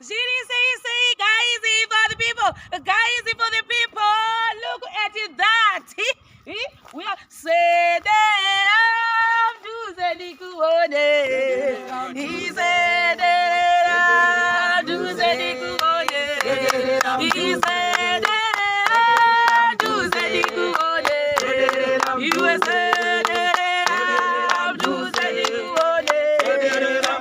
Say, guys, for the people. Guys, for the people. Look at that. We are say that do the Nikuone. He said that do the Nikuone. He said that do the Nikuone. You said that do the Nikuone. You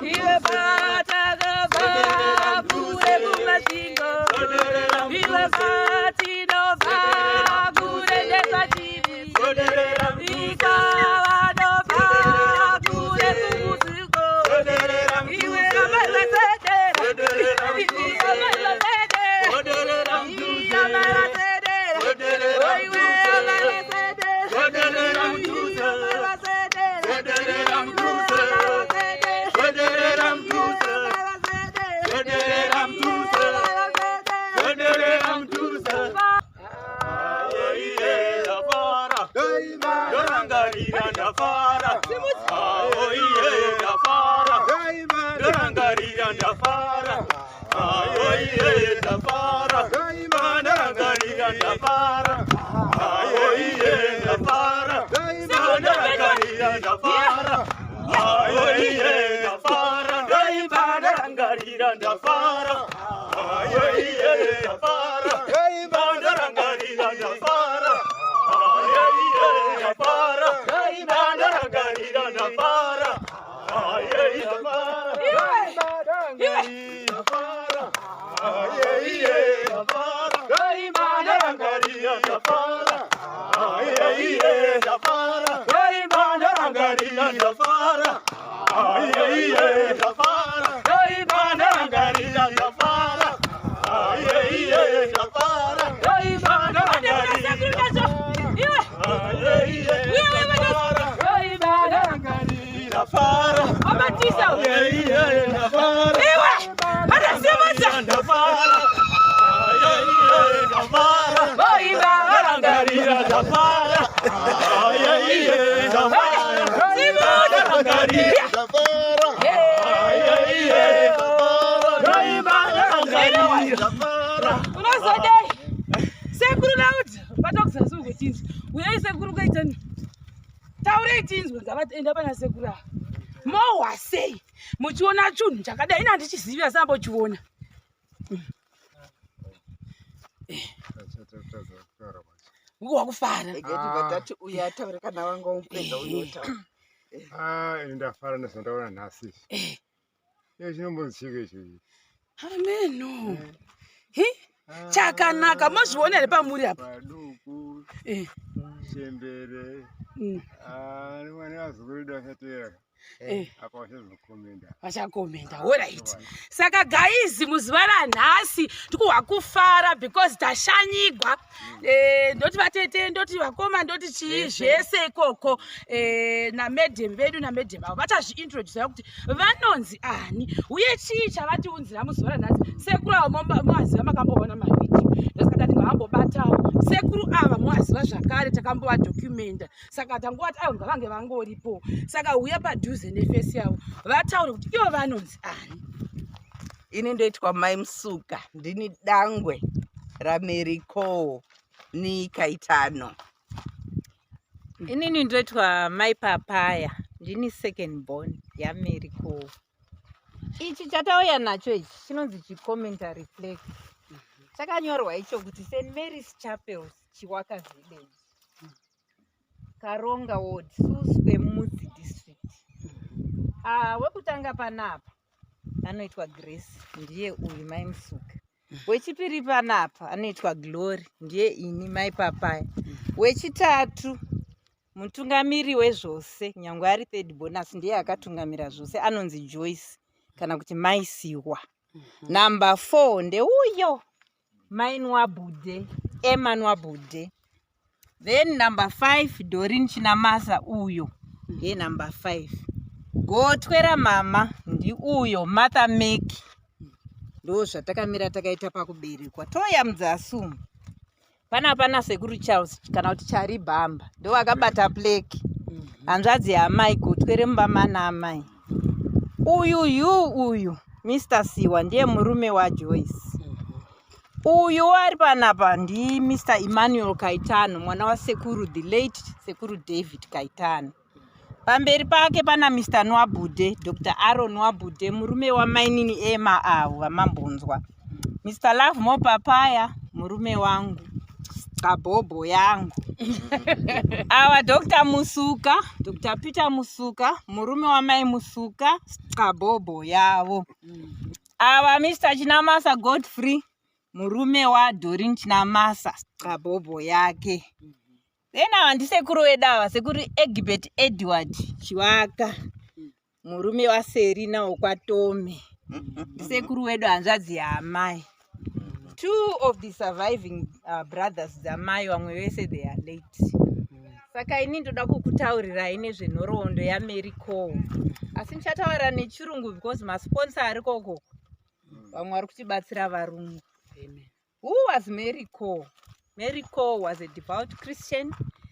muchiona chunhu chakadai ina ndichiziva sambo chiona wakufara gatati uyataura kana wanga upedza uyotaura ndafara nezvandaona nhasi iyo chinombonzichike ichochi ameno chakanaka mozviona here pamuri apa paduku chembere mwana wazukuru akatera apa vachakomenda alright. Saka guys, muzuva ranhasi tikuhwakufara because tashanyigwa ndoti vatete ndoti vakoma ndoti chii zvese ikoko namedhem vedu namedhem avo vachazviintrodusa kuti vanonzi ani uye chii chavatiunzira muzuva ranhasi. Sekuru avo mumaziva makamboona mavideo ndosaka tingahambobatawo sekuru ava mumaziva zvakare takambovadhocumenta saka tangovati aivo ngavange vangoripo saka uya padhuze nefesi yavo vataure kuti ivo vanonzi ani. Ini ndoitwa Mai Musuka, ndini dangwe raMary Kaitano. Inini ndoitwa Mrs Papaya, ndini second born yaMary. Ichi chatauya nacho ichi chinonzi chicommentary Plaque. Chakanyorwa icho kuti St Mary's Chapels Chiwaka Village, Karonga Ward, Suswe Mudzi District. Wekutanga panapa anoitwa Grace, ndiye uyu Mai Musuka. Wechipiri panapa anoitwa Glory, ndiye ini Mai Papaya. Wechitatu mutungamiri wezvose, nyangwe ari third bonus, ndiye akatungamira zvose, anonzi Joyce kana kuti Mai Siwa. Number 4 ndeuyo Mai Nwabude, Emma Nwabude. Then number 5 Doreen Chinamasa, uyo ndiye number 5. Gotwera mama ndi uyo Martha Meki. Ndo zvatakamira takaita pakuberekwa. Toya mudzasumu pana sekuru Charles kana kuti Chari Bamba ndo akabata Plaque. Hanzvadzi yaMai Gotwere mumba mana amai. Uyu Mr Siwa ndiye murume waJoyce. Uyu ari panapa ndi Mr Emmanuel Kaitano, mwana wasekuru, the late sekuru David Kaitano. Pamberi pake pana Mr Nwabude, Dr Aaron Nwabude, murume wamainini ema avo vamambonzwa. Mr Love Papaya, murume wangu, kabhobo yangu. Ava Dr Musuka, Dr Peter Musuka, murume wamai Musuka, kabhobo yavo. Ava Mr Chinamasa Godfrey, murume waDorin Chinamasa, kabhobo yake. Then ava ndisekuru wedu ava, sekuru Egbert Edward Chiwaka, murume waSerina wokwatome. Ndisekuru wedu hanzvadzi yaamai. Two of the surviving brothers dzamai, vamwe vese they are late. Saka ini ndoda kukutaurirai nezvenhoroondo yaMary Cole. Asi ndichataura nechirungu because masponsor ari koko. Vamwe vari kutibatsira varungu. Who was Mary Cole? Mary Cole was a devout Christian,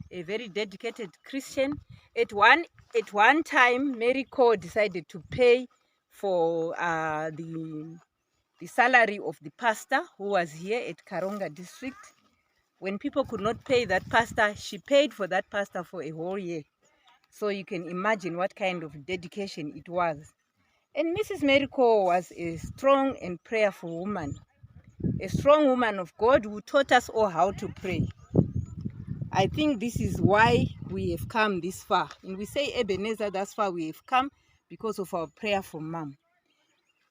a very dedicated Christian. At one time, Mary Cole decided to pay for the salary of the pastor who was here at Karonga district. When people could not pay that pastor, she paid for that pastor for a whole year. So you can imagine what kind of dedication it was. And Mrs. Mary Cole was a strong and prayerful woman, a strong woman of God who taught us all how to pray. I think this is why we have come this far. And we say Ebenezer, that's far we have come because of our prayerful mom.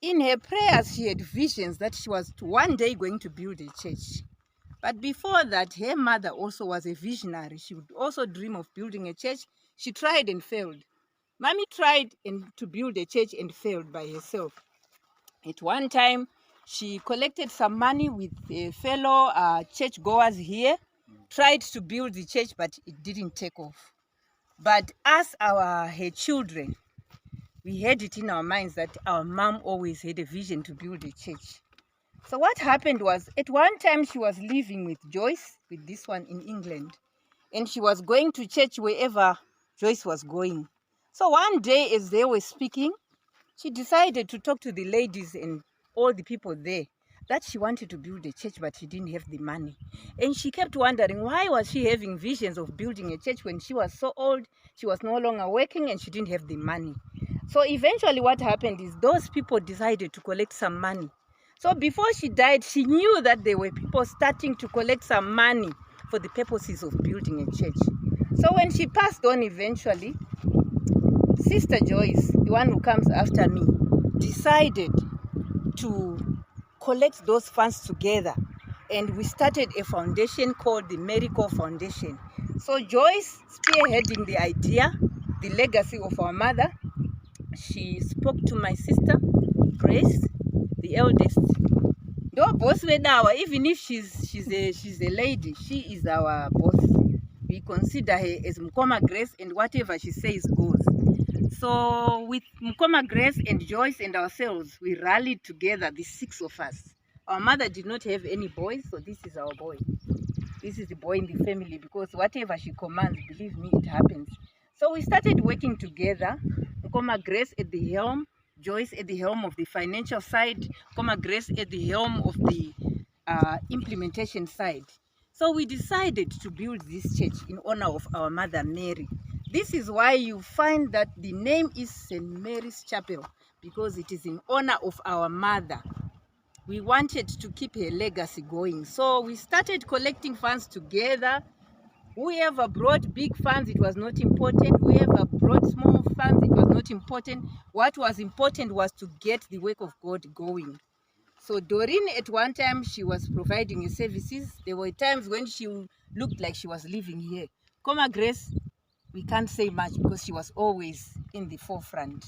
In her prayers, she had visions that she was one day going to build a church. But before that, her mother also was a visionary. She would also dream of building a church. She tried and failed. Mommy tried to build a church and failed by herself. At one time, she collected some money with a fellow churchgoers here, tried to build the church, but it didn't take off. But as her children, we had it in our minds that our mom always had a vision to build a church. So what happened was, at one time she was living with Joyce, with this one in England, and she was going to church wherever Joyce was going. So one day as they were speaking, she decided to talk to the ladies and all the people there that she wanted to build a church, but she didn't have the money. And she kept wondering, why was she having visions of building a church when she was so old, she was no longer working, and she didn't have the money. So eventually what happened is those people decided to collect some money. So before she died, she knew that there were people starting to collect some money for the purposes of building a church. So when she passed on eventually, Sister Joyce, the one who comes after me, decided to collect those funds together, and we started a foundation called the Mary Cole Foundation. So Joyce, spearheading the idea, the legacy of our mother, she spoke to my sister Grace, the eldest. No boss now, even if she's a lady, she is our boss. We consider her as Mkoma Grace, and whatever she says goes. So with Mkoma Grace and Joyce and ourselves, we rallied together, the 6 of us. Our mother did not have any boys, so this is our boy. This is the boy in the family, because whatever she commands, believe me, it happens. So we started working together. Mkoma Grace at the helm, Joyce at the helm of the financial side, Mkoma Grace at the helm of the implementation side. So we decided to build this church in honor of our mother Mary. This is why you find that the name is St. Mary's Chapel, because it is in honor of our mother. We wanted to keep her legacy going. So we started collecting funds together. Whoever brought big funds, it was not important. Whoever brought small funds, it was not important. What was important was to get the work of God going. So Doreen, at one time, she was providing her services. There were times when she looked like she was living here. Mkoma Grace, we can't say much because she was always in the forefront.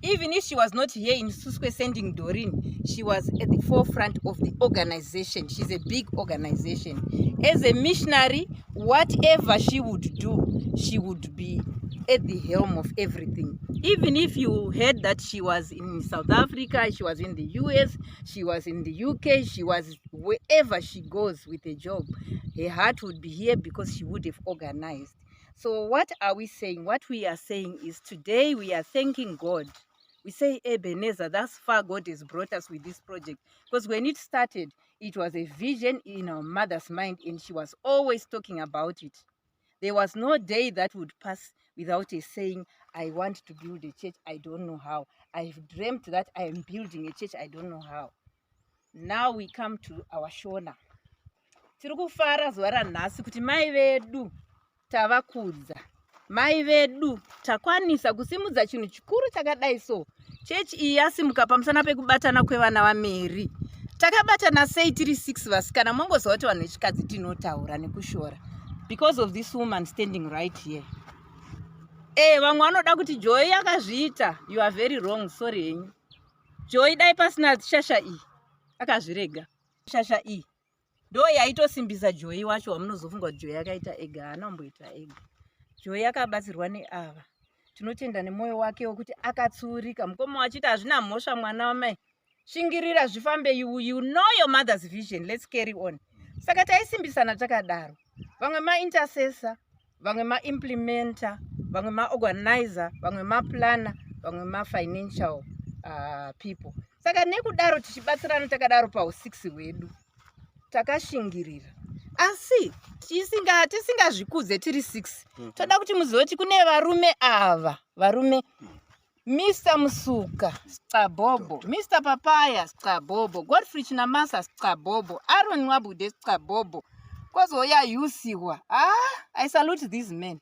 Even if she was not here in Susque sending Doreen, she was at the forefront of the organization. She's a big organization. As a missionary, whatever she would do, she would be at the helm of everything. Even if you heard that she was in South Africa, she was in the US, she was in the UK, she was wherever she goes with a job, her heart would be here because she would have organized. So what are we saying? What we are saying is today we are thanking God. We say, Ebenezer, thus far God has brought us with this project. Because when it started, it was a vision in our mother's mind, and she was always talking about it. There was no day that would pass without a saying, I want to build a church, I don't know how. I've dreamt that I am building a church, I don't know how. Now we come to our Shona. Tiri kufara zuva ranhasi kuti mai vedu tavakudza. Mai vedu takwanisa kusimudza chinhu chikuru chakadai so. Chechi iyi yasimuka pamusana pekubatana kwevana vaMary. Takabatana sei tiri 6 vasikana, mongoziva kuti vanhu vechikadzi tinotaura nekushora. Because of this woman standing right here. Vamwe vanoda kuti Joy akazviita. You are very wrong, sorry henyu. Joy dai pasina shasha iyi akazvirega. Shasha iyi ndo yaitosimbisa Joy wacho wamunozofunga kuti Joy akaita ega, hanomboita ega. Joy akabatsirwa neava. Tinotenda nemoyo wake wokuti akatsurika. Mukoma wachiti hazvina mhosva mwana wamai. Shingirira zvifambe, you know your mother's vision. Let's carry on. Saka taisimbisana takadaro. Vamwe ma-intercessor, vamwe ma-implementer, vamwe ma-organizer, vamwe ma-planner, vamwe ma-financial people. Saka nekudaro tichibatsirana takadaro pa6 hwedu. Takashingirira. Asi tisingazvikudze tiri 6. Toda kuti muzive kuti kune varume ava, varume Mr Musuku Mrs Papaya Godfrey Chinamasa Aaron Wabude Yusiwa. I salute these men.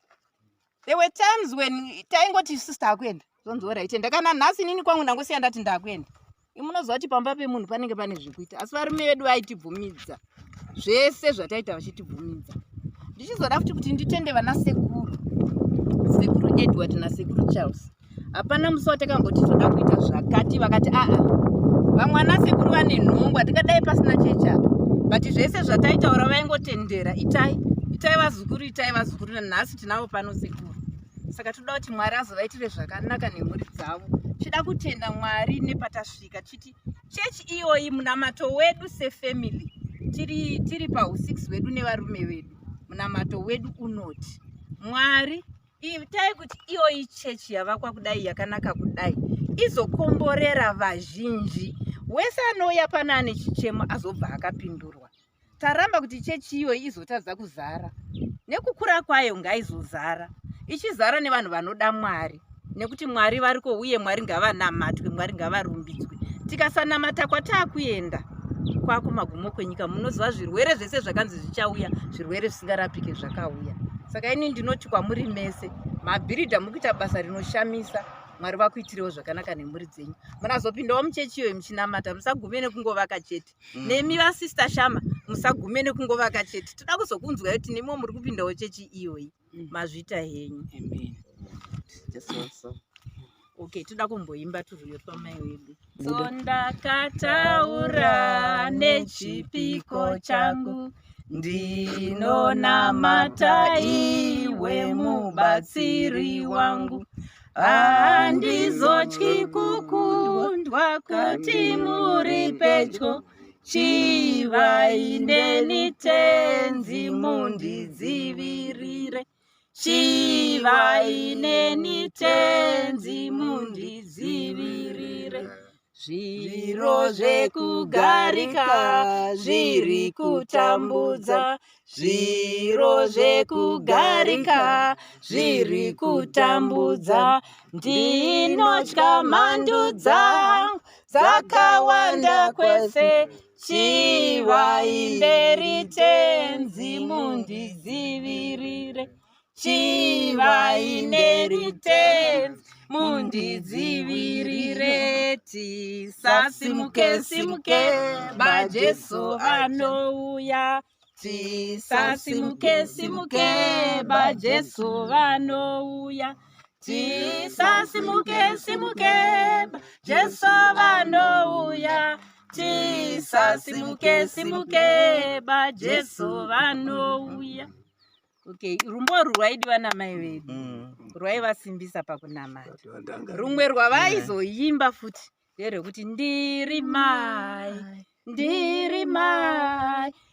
There were times when taingoti sister akwenda zonzora itenda kana nhasi nini kwangu ndangosiya ndati ndakwenda. Imunoziva kuti pamba pemunhu panenge pane zvekuita. Asi varume vedu vaitibvumidza zvese zvataita vachitibvumidza. Ndichizoda futi kuti nditende vana sekuru Edward nasekuru Charles. Hapana musi watakangoti toda kuita zvakati vakati vamwana sekuru vane nhongwa tikadai pasina checha. But zvese zvataitaura vaingotendera, itai vazukuru nanhasi tinavo pano sekuru. Saka toda kuti Mwari azovaitire zvakanaka nemhuri dzavo. Chida kutenda Mwari nepatasvika chiti chechi iyoyi munamato wedu sefamily tiri pa6 wedu nevarume vedu. Munamato wedu unoti Mwari itai kuti iyoyi chechi yavakwa kudai yakanaka kudai izokomborera vazhinji. Wese anouya pana ane chichemo azobva akapindurwa. Taramba kuti chechi iyoyi izotadza kuzara. Nekukura kwayo ngaizozara. Ichizara nevanhu vanoda Mwari. Nekuti Mwari variko uye Mwari ngavanamatwe, Mwari ngavarumbidzwe. Tikasanamata kwatakuenda kwakumagumo kwenyika, munoziva zvirwere zvese zvakanzi zvichauya, zvirwere zvisingarapike zvakauya. Saka ini ndinoti kwamuri mese, mabhiridha mukuita basa rinoshamisa. Mwari vakuitirewo zvakanaka nemhuri dzenyu. Munazopindawo muchechi iyoyi muchinamata, musagume nekungovaka chete. Nemi vasista Shama, musagume nekungovaka chete. Toda kuzokunzwa kuti nemo muri kupindawo chechi iyoyi. Mazvita henyu. Amen. Okay, toda kumboimba turyo pamai wedu. Sondakataura nechipiko changu, ndinonamata iwe mubatsiri wangu. Handizotyi kukundwa kuti muri pedyo, chivai neni tenzi mundidzivirire. Chivai neni tenzi mundidzivirire. Zviro zvekugarika zviri kutambudza. Zviro zvekugarika zviri kutambudza. Ndinotya mhandu dzangu dzakawanda kwese. Chivai neni tenzi mundidzivirire. Chivai neni tenzi mundidzivirire. Tisasimuke baJesu anouya. Tisasimuke baJesu vanouya. Tisasimuke baJesu vanouya. Tisasimuke baJesu vanouya. Okay, rumbo rwaidiwa namai vedu rwaivasimbisa pakunamata. Rumwe rwavaizoimba futi nderekuti ndiri mai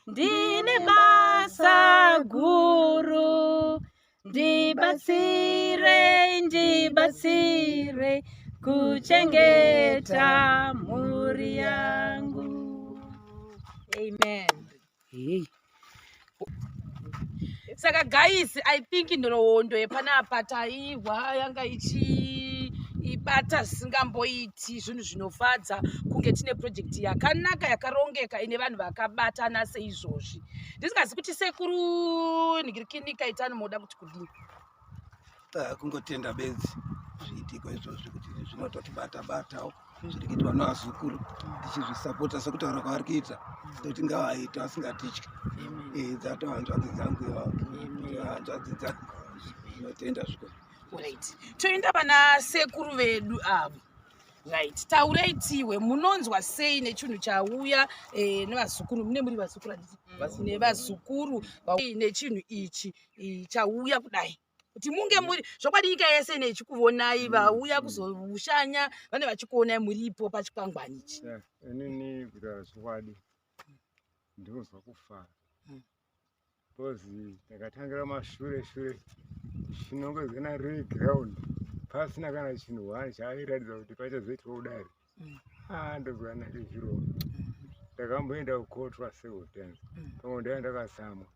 ndine basa guru, ndibatsire kuchengeta mhuri yangu. Amen. Hey. Saka guys, I think nhoroondo yepanapa tairwa yanga ichibata zvisingamboiti zvinhu zvinofadza kunge tine projekti yakanaka yakarongeka ine vanhu vakabatana seizvozvi. Ndisingazi kuti sekuru Mary Kaitano moda kuti kudini? Kungotenda bedzi zviitiko izvozvi kuti zvinototibata-batawo zviri kuitwa navazukuru tichizvisapota sekutaura kwavari kuita kuti ngavaita vasingatityi dzatohanzvadzi dzangu hanzvadzi dzangu zvinotenda zviko. Right. Toenda pana sekuru vedu avo. Right. Taureitiwe munonzwa sei nechinhu chauya nevazukuru, mune muri vazukuru nevazukuru nechinhu ichi chauya kudai. Kuti munge muri zvokwadi nyika yese nechikuvonai vauya kuzoshanya vane vachikuonai muripo pachikwangwani ichi. Inini kutaura chokwadi ndinozwa kufara. Kozi takatangira mashure chinongozena riri ground pasina kana chinhu wani chairatidza kuti pachazoitwa kudari. Ndozwa nake zviro. Ndakamboenda kukotwa sehotenzi. Pamwe ndanga ndakasamwa.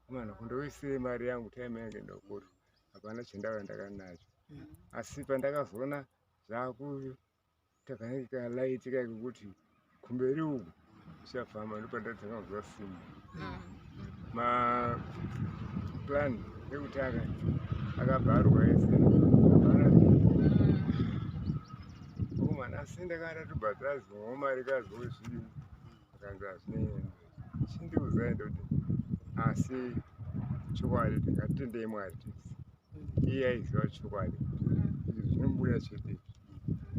Mwana kundoisei mari yangu time yangu ndokotwa. Hapana chendanga ndakanacho. Asi pandakazoona zvakutakanika laitika kuti kumberi uku chafamba ndopandatanga kuzwa simba. Plan ekutanga akabharwa ese. Mwana asi ndakanda tubhadhadzwa mari kazwe zvinhu. Akanzi hazvine chindiudzai ndoti asi chokwadi tingatendei Mwari tese. Iye aiziva chokwadi kuti zvinobuda chete.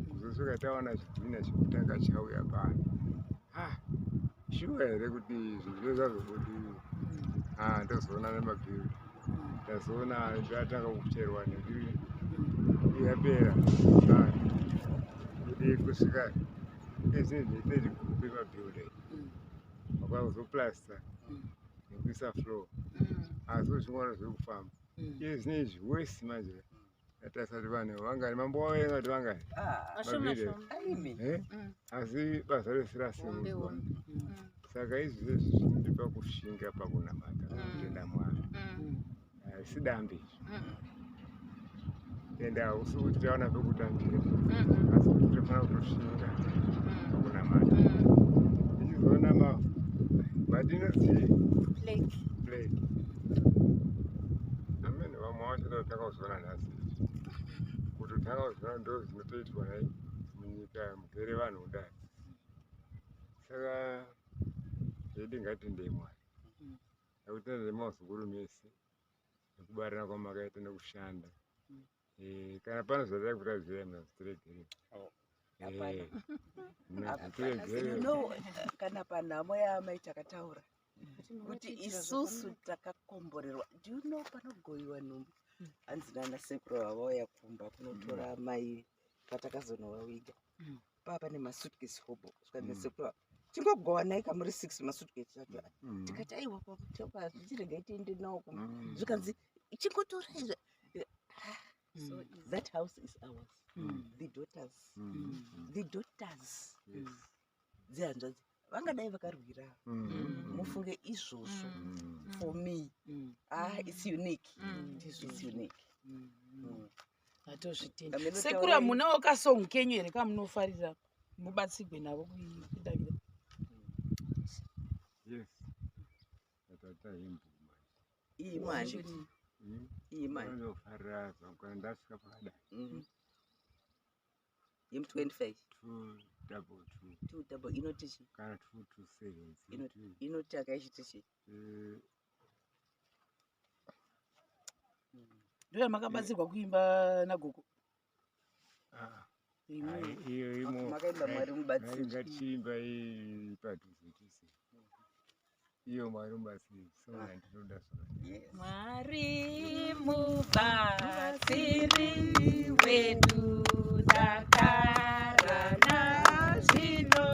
Kuzosvika taona chidhina chekutanga chauya pano. Shuwa here kuti zvinhu zvazobudii. Ndozoona nemabhiru. Ndazoona zvatanga kucherwa nebhiru. Yapera. Kuti kusvika ezvinhu zviite zvikupe mabhiru. Wakazoplasta nekuisa floor. Asi zvingwana zviri kufamba. Iye zvinezvi wesi manje yatasati vanhu vangani mambo wavenga kuti vangani asi basa rese rasimuzwa. Saka izvi zvinodipa kushinga pakunamata kutenda Mwari. Si dambe enda hausi kuti taona pekutambira asi kuti tofanira kutoshinga pakunamata. Tichizoona madinoti Plaque. Amene vamwe vacho takauzoona nhasi kuti takauzoona ndo zvinotoitwa nai munyika mugere vanhu kudai. Saka zvedu ngatitendei Mwari nekuti tendei mazukuru mese nekubarira kwamakaita nekushanda. Kana pane zvadai kutadzira mnazvitiregere. Kana panhamo yaamai takataura kuti isusu takakomborerwa. Do you know panogoyiwa nhumbu? Hanzi nana sekuru vavauya kumba kunotora mai patakazonovaviga. Pane masuitcase hobo. Sekuru tingogowanai kamuri 6 masuitcase acho. Tikati aiwa pakutopa zvichirega tiende nawo kumba. Zvikanzi chingotorai. So that house is ours. The daughters. Dzihanzvadzi vangadai vakarwira. Mufunge izvozvo. For me, it's unique. It's unique. Atozvitenda. Sekuru hamunawo kasongo kenyu here kamunofarira mubatsigwe navo kudavira? Yes. Tatata Iyi manje. Ndinofarira kana ndasvika pakadai. Yem 25. 222. Inotichi. Kana 227. Inotaka ichitichi. Ndoya makabatsirwa kuimba nagogo. Iyo imo makaimba Mwari mubatsiri. Ngatiimba padhuze tise. Iyo Mwari mubatsiri. Sona ndinoda sona. Mwari mubatsiri wedu takarana zvino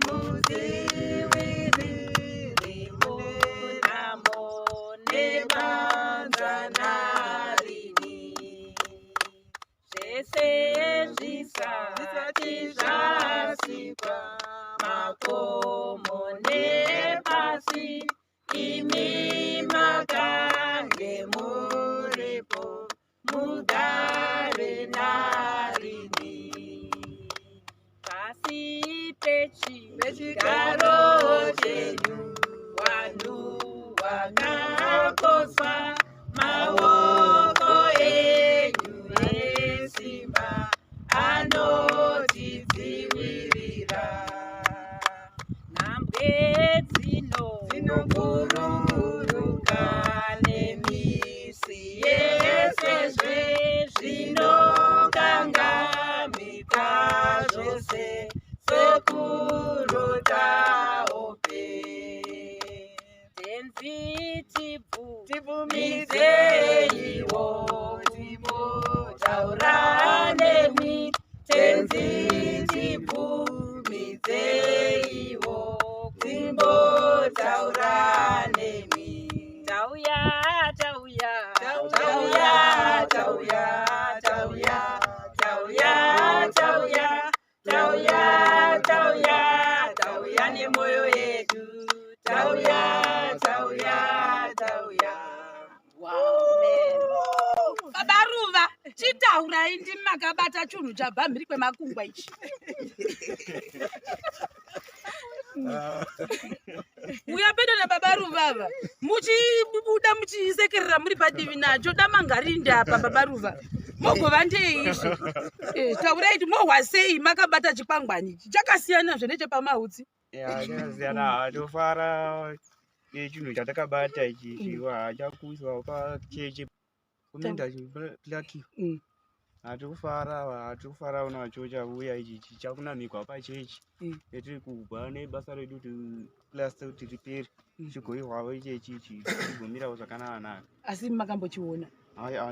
mudziviriri munamo nebanzanarini zvese zvisa zvokururuka nemisi yese zvezvinokangamika zvose sokurota ope tenzi tibvumidzeyiwo timbotaura nemi tenzi tibvumidzeyiwo timbotaura nemi tauya tauya tauya tauya tauya tauya tauya tauya tauya tauya nemoyo yedu tauya tauya tauya. Babaruva chitaurai ndimi makabata chunhu chabva mhiri kwemakungwa ichi. Uya pedo nababaruvava muchibuda muchisekerera muri padivi nacho damangari apa babaruva mogova ndeizvo taurai kuti mohwa sei makabata chikwangwani ichi chakasiyana zvo nechepamautsi. Chakasiyana tofara chinhu chatakabata ichi chiwa chakuiswa pacheche kuminda Plaque. Hatikufara unacho chauya ichi chakunamigwa pachechi yetiri kubva nebasa redu kuti plaster kuti ripere chigoihwawo ichechi chigomirawo zvakanaka. Asi makambochiona?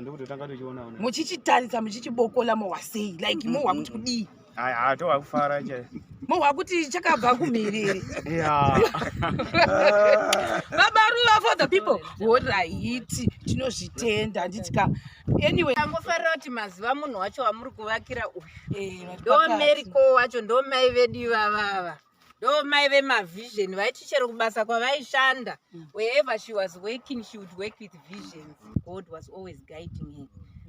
Ndikuti tanga tochiona muchichitarisa muchichibokola mohwa sei like mohwa kuti kudii? Tohwa kufara chaizvo. Mohwa kuti chakabva kumherere. Babaruva for the people. Alright, tinozvitenda nditika. Anyway, tangofarira kuti mazuva munhu wacho wamuri kuvakira uyu ndo Mary wacho ndo mai vedu ivavava ndo mai vemavision vaiti chero kubasa kwavaishanda wherever she was working she would work with visions. God was always guiding her.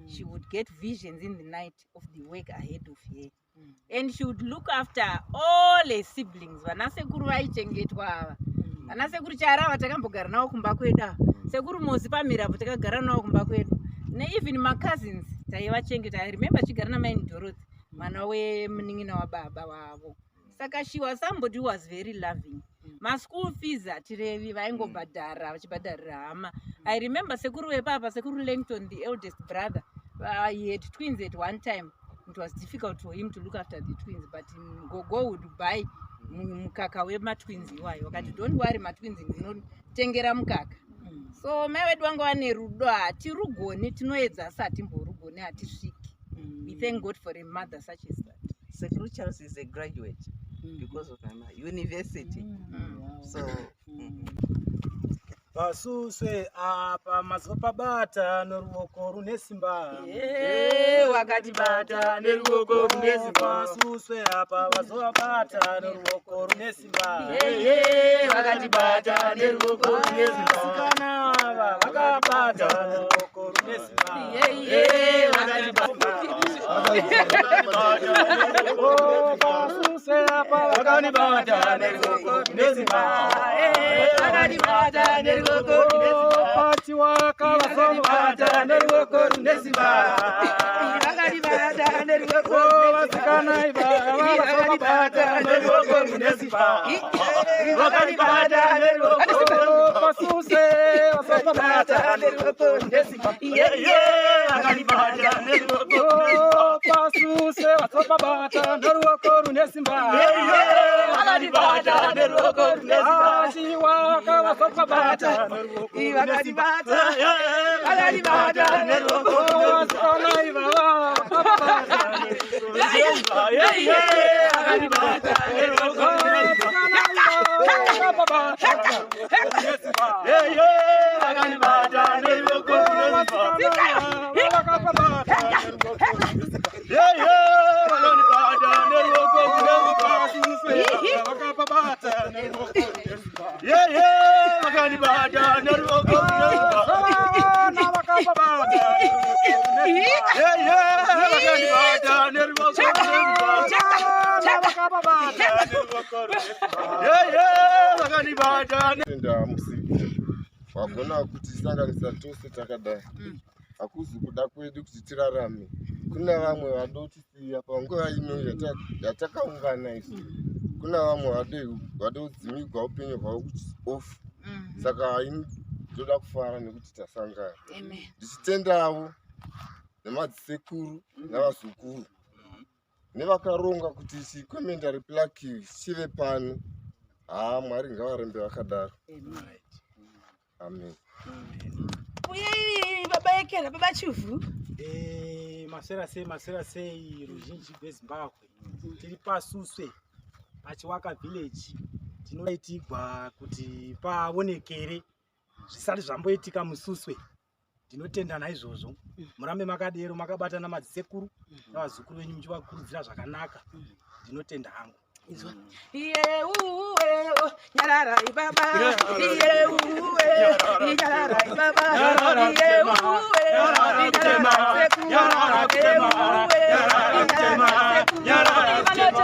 She would get visions in the night of the work ahead of her. And she would look after all her siblings. Vanasekuru vaichengetwa ava. Vanasekuru charava takambogara navo kumba kwedu. Sekuru Mozi Pamirapo takagara navo kumba kwedu. Even my cousins taivachengeta. I remember chigara namai Dorothy, mwana wemunin'ina wababa wavo. Saka she was somebody who was very loving. My school fees atirevi vaingobhadhara vachibhadharira hama. I remember sekuru wepapa, sekuru Langton, the eldest brother. He had twins at one time. It was difficult for him to look after the twins, but Gogo would buy mukaka wematwins iwayo. Wakati don't worry, matwins ndinotengera mukaka. So mai vedu vanga vane rudo hatirugoni, tinoedza asi hatimborugoni, hatisviki. We thank God for a mother such as that. Sekuru Charles is a graduate because of my university. So Vasuse apa mazopabata noruoko runesimba. Wakatibata neruoko runesimba. Vasuse apa vazopabata noruoko runesimba. Wakatibata neruoko runesimba. Vasikana vakabata noruoko runesimba. Vasuse apa vakabata neruoko runesimba. Vakatibata neruoko Pati waka vasopabata neruoko runesimba. Wakatibata neruoko Vasikana vakabata neruoko runesimba. Vakatibata neruoko Vasuse vasopabata neruoko runesimba. Vakatibata neruoko Vasuse vasopabata neruoko runesimba. Vakatibata neruoko runesimba. Pati waka vasopabata neruoko runesimba. Vakatibata neruoko Vasikana vakabata wagona kutisanganisa tose takadai hakuzi kuda kwedu kuti tirarame. Kuna vamwe vadotisiya panguva ino yatakaungana isi. Kuna vamwe vadodzimigwa upenyu hwavo kuti ofu Saka ini ndoda kufara nekuti tasangana. Amen. Ndichitendawo nemadzisekuru navazukuru nevakaronga kuti chikomendari Plaque chive pano. Mwari ngavarembe vakadaro. Amen. Uye baba ekera baba Chivu. Masera sei ruzhinji rweZimbabwe tiri paSuswe paChiwaka village tinoitigwa kuti paonekere zvisati zvamboitika muSuswe. Ndinotenda naizvozvo murambe makadero makabatana madzisekuru navazukuru venyu muchivakurudzira zvakanaka. Ndinotenda hangu. Iye uwe nyarara ibaba iye uwe nyarara ibaba iye uwe nyarara kutema nyarara kutema nyarara kutema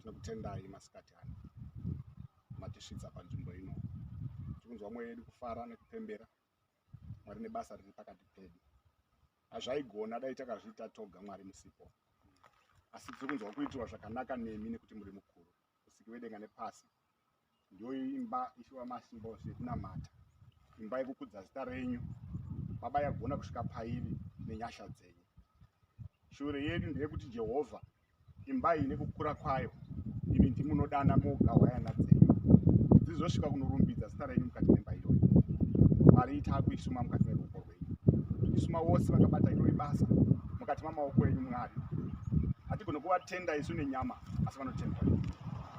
Tinokutendai masikati ano matisvitsa panzvimbo ino. Tikunzwa mwoyo yedu kufara nekupembera. Mwari nebasa riri pakati pedu. Hazvaigona dai takazviita toga Mwari musipo. Asi tirikunzwa kuitirwa zvakanaka nemi nekuti muri mukuru. Usiki wedenga nepasi. Ndiyo imba ishiwa masimba ose yekunamata. Imba yekukudza zita renyu. Baba yagona kusvika pairi nenyasha dzenyu. Shure yedu ndeyekuti Jehovha imba iyi nekukura kwayo imi ndimunodana moga wayana dzenyu. Dzizosvika kunorumbidza zita renyu mukati memba iyoyo. Mwari ita kuisuma mukati meruoko rwenyu. Isuma wose vakabata irori basa mukati mamaoko enyu Mwari. Hatigone kuvatenda isu nenyama asi vanotendwa imi.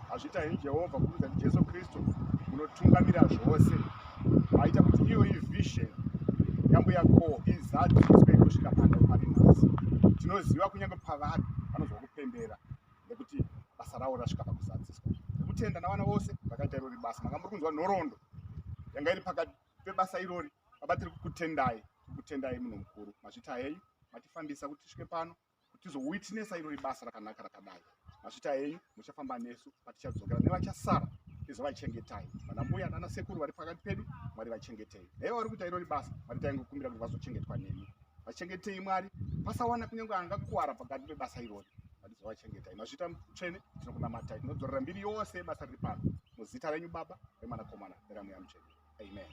Hazviita henyu Jehovha kubudikidza naJesu Kristu munotungamira zvose. Maita kuti iyo vision yambo yako izadziswe kusvika pari nhasi. Tinoziva kunyange pavari vanozwa kupembera nekuti basa ravo rasvika pakuzadziswa. Kutenda navana vose vakaita irori basa. Maka muri kunzwa nhoroondo yanga iri pakati pebasa irori. Baba tiri kukutendai muno mukuru. Mazvita henyu matifambisa kuti tisvike pano kuti tizowitnessa irori basa rakanaka rakadai. Mazvita henyu muchafamba nesu patichadzokera nevachasara tizovachengetai. Vanambuya nana sekuru vari pakati pedu Mwari vachengetei. Naivo vari kuita irori basa Mwari taingokumbira kuti vazochengetwa nemi. Vachengetei Mwari pasawana kunyange angakuwara pakati pebasa irori. Vachengetai. Mazvita mutsvene tinokunamatai. Tinodzorera mbiri yose basa riri pano muzita renyu Baba remwanakomana neramweya mutsvene. Amen.